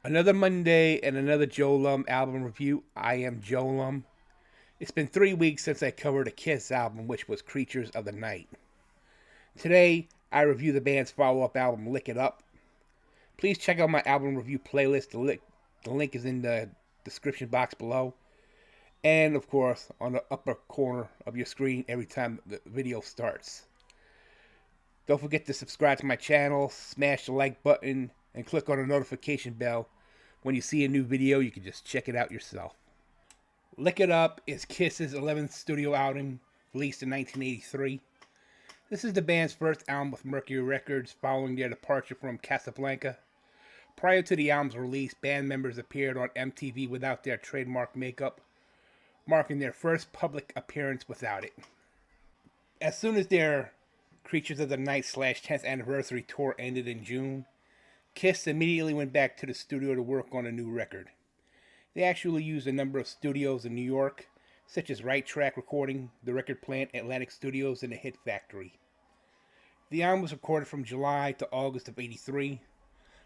Another Monday and another JoeLumb album review. I am JoeLumb. It's been 3 weeks since I covered a Kiss album, which was Creatures of the Night. Today, I review the band's follow-up album, Lick It Up. Please check out my album review playlist. The link is in the description box below. And, of course, on the upper corner of your screen every time the video starts. Don't forget to subscribe to my channel, smash the like button, and click on the notification bell. When you see a new video, you can just check it out yourself. Lick It Up is Kiss's 11th studio album, released in 1983. This is the band's first album with Mercury Records following their departure from Casablanca. Prior to the album's release, band members appeared on MTV without their trademark makeup, marking their first public appearance without it. As soon as their Creatures of the Night / 10th anniversary tour ended in June, Kiss immediately went back to the studio to work on a new record. They actually used a number of studios in New York, such as Right Track Recording, The Record Plant, Atlantic Studios, and the Hit Factory. The album was recorded from July to August of '83.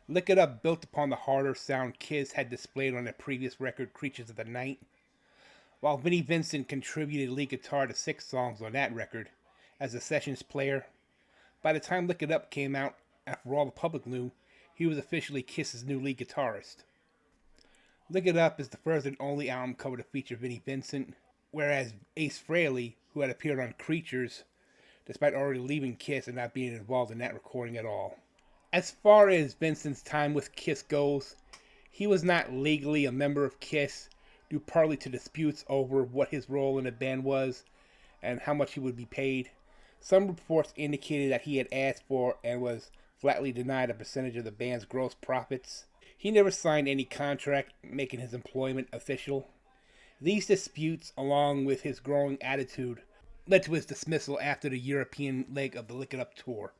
Lick It Up built upon the harder sound Kiss had displayed on their previous record, Creatures of the Night. While Vinnie Vincent contributed lead guitar to 6 songs on that record as a sessions player, by the time Lick It Up came out, after all the public knew, he was officially Kiss's new lead guitarist. Lick It Up is the first and only album cover to feature Vinnie Vincent, whereas Ace Frehley, who had appeared on Creatures, despite already leaving Kiss and not being involved in that recording at all. As far as Vincent's time with Kiss goes, he was not legally a member of Kiss, due partly to disputes over what his role in the band was and how much he would be paid. Some reports indicated that he had asked for and was flatly denied a percentage of the band's gross profits. He never signed any contract making his employment official. These disputes, along with his growing attitude, led to his dismissal after the European leg of the Lick It Up tour.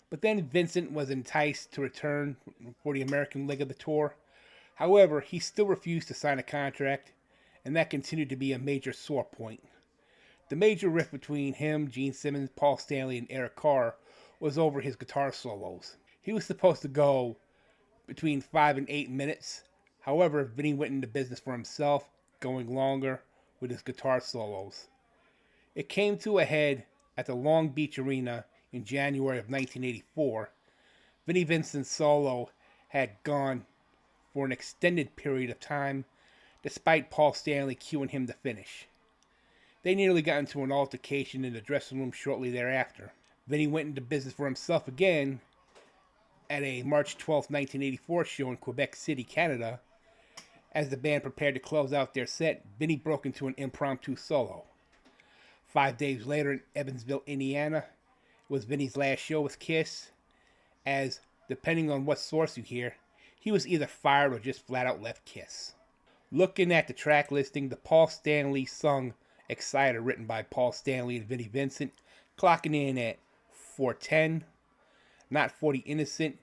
But then Vincent was enticed to return for the American leg of the tour. However, he still refused to sign a contract, and that continued to be a major sore point. The major rift between him, Gene Simmons, Paul Stanley, and Eric Carr was over his guitar solos. He was supposed to go between 5 and 8 minutes. However, Vinnie went into business for himself, going longer with his guitar solos. It came to a head at the Long Beach Arena in January of 1984. Vinnie Vincent's solo had gone for an extended period of time, despite Paul Stanley cueing him to finish. They nearly got into an altercation in the dressing room shortly thereafter. Vinnie went into business for himself again at a March 12, 1984 show in Quebec City, Canada. As the band prepared to close out their set, Vinnie broke into an impromptu solo. 5 days later in Evansville, Indiana, was Vinnie's last show with Kiss, as, depending on what source you hear, he was either fired or just flat out left Kiss. Looking at the track listing, the Paul Stanley sung Exciter, written by Paul Stanley and Vinnie Vincent, clocking in at 4:10. Not 40 Innocent,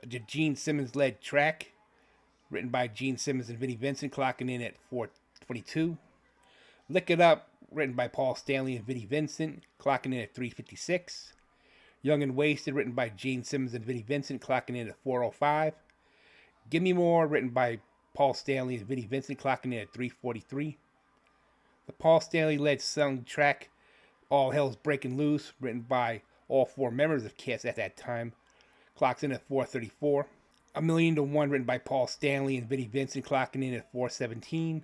the Gene Simmons led track, written by Gene Simmons and Vinnie Vincent, clocking in at 4:22. Lick It Up, written by Paul Stanley and Vinnie Vincent, clocking in at 3:56. Young and Wasted, written by Gene Simmons and Vinnie Vincent, clocking in at 4:05. Gimme More, written by Paul Stanley and Vinnie Vincent, clocking in at 3:43. The Paul Stanley led sung track All Hell's Breaking Loose, written by all 4 members of Kiss at that time, clocks in at 4:34. A Million to One, written by Paul Stanley and Vinnie Vincent, clocking in at 4:17.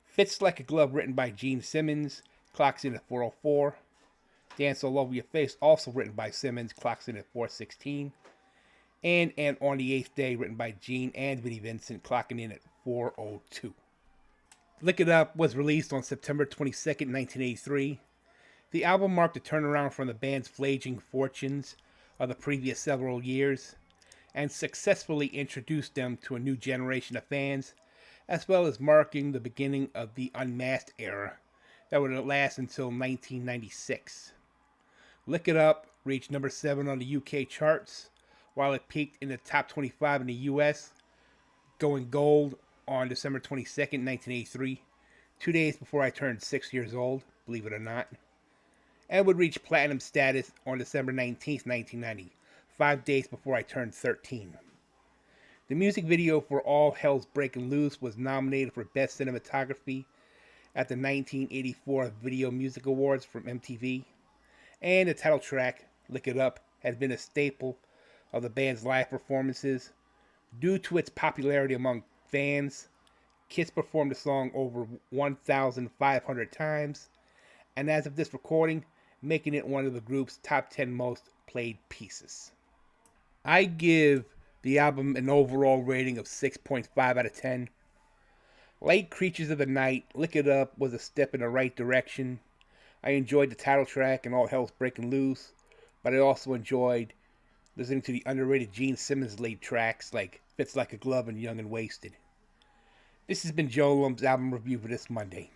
Fits Like a Glove, written by Gene Simmons, clocks in at 4:04. Dance All Over Your Face, also written by Simmons, clocks in at 4:16. And On the Eighth Day, written by Gene and Vinnie Vincent, clocking in at 4:02. Lick It Up was released on September 22nd, 1983. The album marked a turnaround from the band's fledgling fortunes of the previous several years, and successfully introduced them to a new generation of fans, as well as marking the beginning of the Unmasked era that would last until 1996. Lick It Up reached number 7 on the UK charts, while it peaked in the top 25 in the US, going gold on December 22nd, 1983, 2 days before I turned 6 years old, believe it or not, and would reach platinum status on December 19th, 1990, 5 days before I turned 13. The music video for All Hell's Breaking Loose was nominated for Best Cinematography at the 1984 Video Music Awards from MTV, and the title track, Lick It Up, has been a staple of the band's live performances. Due to its popularity among fans, Kiss performed the song over 1,500 times, and as of this recording, making it one of the group's top 10 most played pieces. I give the album an overall rating of 6.5 out of 10. Like Creatures of the Night, Lick It Up was a step in the right direction. I enjoyed the title track and All Hell's Breaking Loose, but I also enjoyed listening to the underrated Gene Simmons lead tracks like Fits Like a Glove and Young and Wasted. This has been JoeLumb's album review for this Monday.